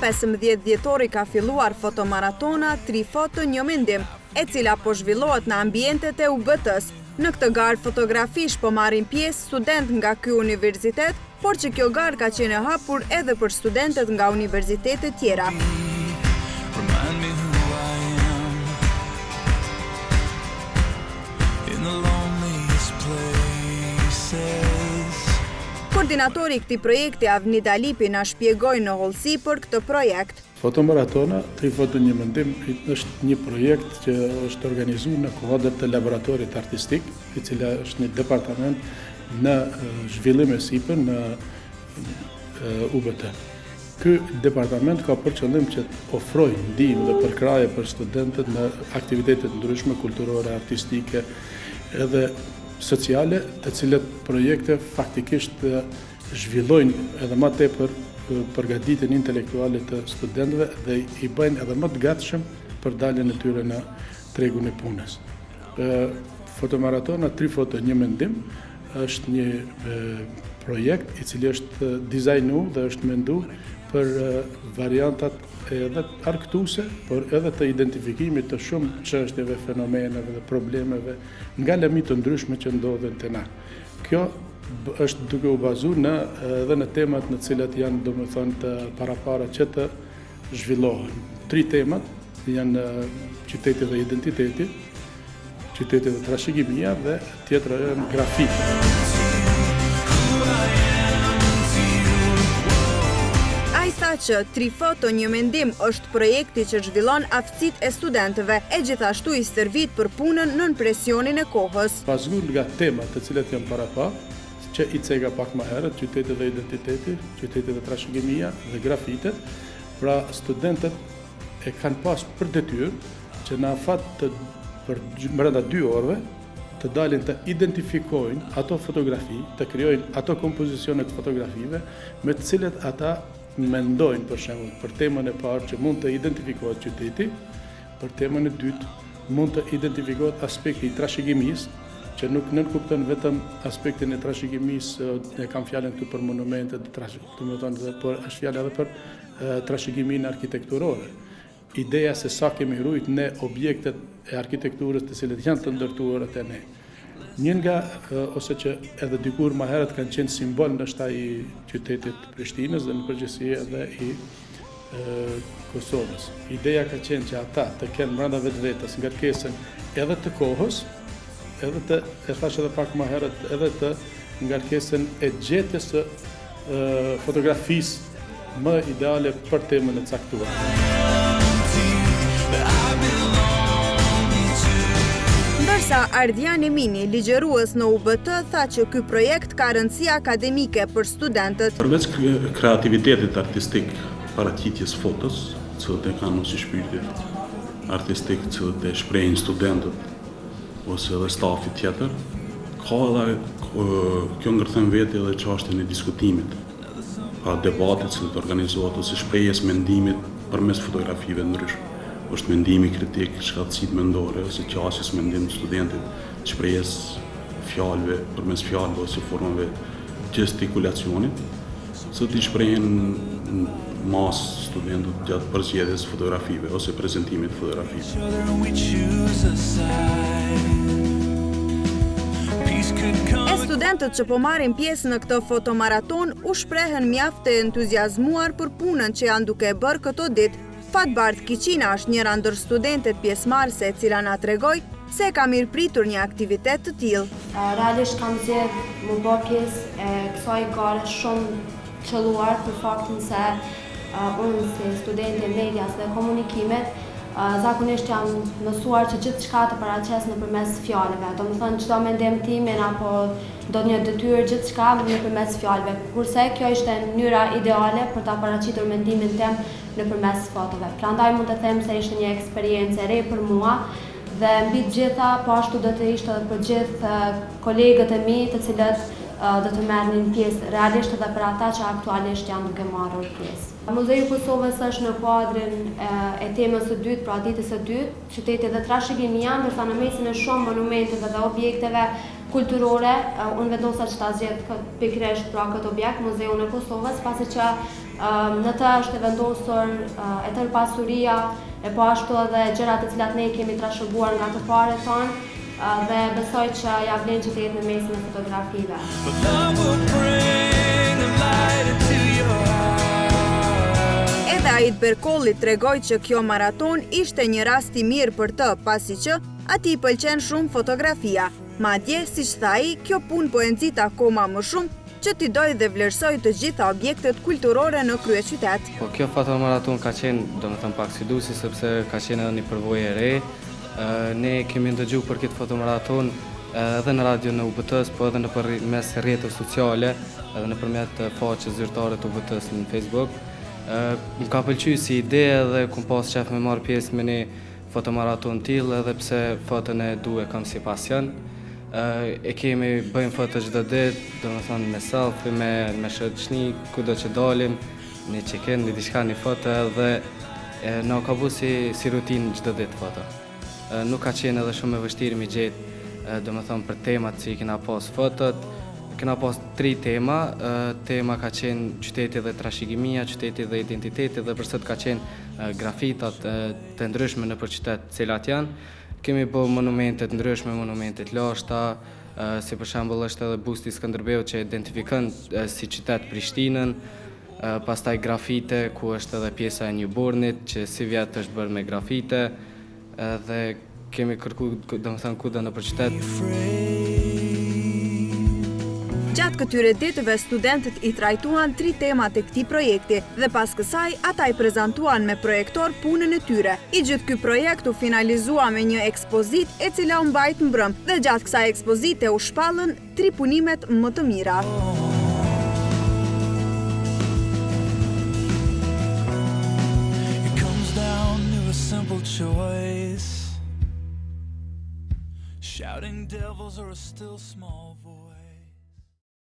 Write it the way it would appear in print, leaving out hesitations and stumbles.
15 dhjetori ka filluar fotomaratona 3 foto një mendim, e cila po zhvillohet në ambientet e UBT-s. Në këtë garë fotografish po marrin pjesë student nga ky universitet, por që kjo garë ka qenë e hapur edhe për studentet nga universitetet tjera. Koordinatori i këtij projekti Avnida Lipi na shpjegoi në hollësi për këtë projekt. Fotomaratona 3 foto një mendim është një projekt që është organizuar në kuadër të laboratorit artistik, i cili është një departament në zhvillim e sipër në UBT. Ky departament ka për qëllim që të ofrojë ndihmë dhe përkraje për studentët në aktivitete ndryshme kulturore, artistike edhe sociale, të cilët projekte faktikisht zhvillojnë edhe më tepër përgatitjen intelektuale të studentëve dhe i bëjnë edhe më të gatshëm për daljen e tyre në tregun e punës. Fotomaratona 3 foto një mendim është një projekt i cili është dizajnuar dhe është menduar për variantat edhe argëtuese, por edhe të identifikimit të shumë çështjeve, fenomeneve dhe problemeve nga lëmi të ndryshme që ndodhen te na. Kjo është duke u bazuar edhe në temat në cilat janë domethënë të parapara që të zhvillohen. 3 temat janë qyteti dhe identiteti, qyteti dhe trashëgimia dhe tjetra janë grafiti. Që 3 foto një mendim është projekti që zhvillon aftësitë e studentëve e gjithashtu i stërvit për punën nën presionin e kohës. Bazuar nga temat të cilat janë parapa, që i cega pak më herët, qyteti dhe identiteti, qyteti dhe trashëgimia dhe grafitet, pra studentët e kanë pas për detyrë që në afat për brenda 2 orëve të dalin të identifikojnë ato fotografi, të krijojnë ato kompozicionet fotografive me të cilet ata mendojnë për shembull për temën e parë që mund të identifikohet qyteti, për temën e dytë mund të identifikohet aspekti i trashëgimisë, që nuk nënkupton vetëm aspektin e trashëgimisë, ne kam fjalën këtu për monumentet, domethënë por është fjalë edhe për trashëgiminë arkitekturore. Ideja se sa kemi ruajtur ne objektet e arkitekturës të cilët janë të ndërtuara te ne. Një nga, ose që edhe dikur më herët kanë qenë simbol ndoshta i qytetit Prishtinës dhe në përgjithësi edhe i Kosovës. Ideja ka qenë që ata të kenë brenda vetvetes ngarkesën edhe të kohës, edhe të, e thash edhe pak më herët, edhe të ngarkesën e gjetjes së fotografisë më ideale për temën e caktuar. Ndërsa Ardian Emini, ligjerues në UBT, tha që ky projekt ka rëndësi akademike për studentët. Përveç kreativitetit artistik paraqitjes fotos, cilët e kanë si shpirtit artistik, cilët e shprehin studentët ose edhe stafi tjetër, ka edhe kjo ngërthen veti edhe çështjen e diskutimit, pa debatet cilët organizohet ose shprehjes mendimit përmes fotografive ndryshme. Është mendimi kritik, shkallësit mendore ose qasjes mendim të studentit, shprehjes fjalëve përmes fjalëve ose formave gestikulacionit, që t'i shprehin masë studentët gjatë përzgjedhjes fotografive ose prezantimit fotografive. E studentët që po marrin pjesë në këtë fotomaraton u shprehen mjaft të entuziazmuar për punën që janë duke bërë këto ditë. Fatbart Kiqina është njëra ndër studentet pjesëmarrëse e cila na tregoi se ka mirëpritur një aktivitet të tillë. Realisht kam zgjedhur më bë pjesë e kësaj gare shumë qelluar për faktin se unë si studente e medias dhe komunikimet zakonisht jam mësuar që gjithçka të paraqes nëpërmes fjalëve. Domethënë çdo mendim tim apo do një detyrë gjithçka nëpërmes fjalëve. Kurse kjo ishte mënyra ideale për ta paraqitur mendimin tim nëpërmes fotove. Prandaj mund të them se ishte një eksperiencë e re për mua dhe mbi të gjitha po ashtu do të ishte edhe për gjithë kolegët e mi të cilët do të merrnin pjesë realisht edhe për ata që aktualisht janë duke marrur pjesë. Muzeu i Kosovës është në kuadrin e temës së dytë, pra ditës së dytë, qyteti dhe trashëgimia, ndërsa në mesin e shumë monumenteve dhe objekteve kulturore, unë vendosa që ta zgjedh pikërisht pra këtë objekt, Muzeun e Kosovës, pasi që Në të është e vendosur e tërë pasuria, e po ashtu edhe gjërat të cilat ne kemi trashëguar nga të parët tonë, dhe besoj që ja vlen që të jetë në mesin e fotografive. Edhe Ait Berkolli tregoi që kjo maraton ishte një rast i mirë për të, pasi që atij i pëlqen shumë fotografia. Madje, siç tha ai, kjo punë po e nxit akoma më shumë që t'i doj dhe vlerësoj të gjitha objektet kulturore në kryeqytet. Po kjo fotomaraton ka qenë, domethënë pak sfiduese sepse ka qenë edhe një përvojë e re. Ne kemi ndëgju për këtë fotomaraton edhe në radio në UBT-s, po edhe në mes rrjeteve sociale, edhe nëpërmjet faqes zyrtare të UBT-s në Facebook. Më ka pëlqyer si ide dhe kum pas qef me marr pjesë me një fotomaraton tillë, edhe pse foton e du e kam si pasion. E kemi bëjmë foto çdo ditë, domethënë me selfie, me shoqëni, kudo që dalim, një check-in, një diçka, një foto dhe na ka bu si rutinë çdo ditë foto. Nuk ka qenë edhe shumë e vështirë mi gjetë, domethënë për temat që i kena pas fotot. Kena pas 3 tema. Tema ka qenë qyteti dhe trashëgimia, qyteti dhe identiteti, dhe për sot ka qenë grafitat të ndryshme në për qytet cilat janë. Kemi bë monumente të ndryshme, monumente të lashta, si për shembull është edhe busti i Skënderbeut që identifikon si qytet Prishtinën, pastaj grafite ku është edhe pjesa e Newbornit që si vjet është bërë me grafite, dhe kemi kërku domethënë kudo në për qytet. Gjatë këtyre ditëve studentët i trajtuan 3 temat e këtij projekti dhe pas kësaj ata i prezantuan me projektor punën e tyre. I gjithë ky projekt u finalizua me një ekspozit e cila u mbajt mbrëm dhe gjatë kësaj ekspozite u shpallën 3 punimet më të mira. Shouting devils are a still small voice.